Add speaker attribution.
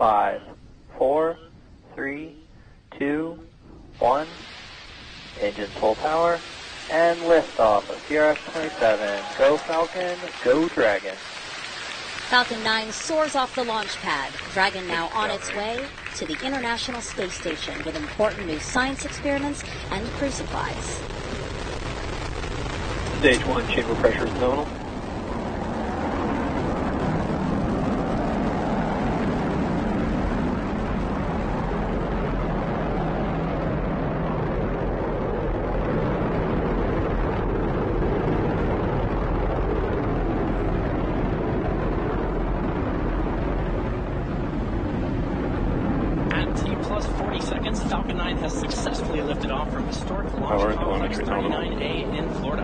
Speaker 1: 5, 4, 3, 2, 1. Engines full power. And liftoff of CRS-27. Go Falcon, go Dragon.
Speaker 2: Falcon 9 soars off the launch pad. Dragon now on its way to the International Space Station with important new science experiments and crew supplies.
Speaker 1: Stage 1 chamber pressure is nominal.
Speaker 3: Falcon 9 has successfully lifted off from historic launch pad 29A in Florida.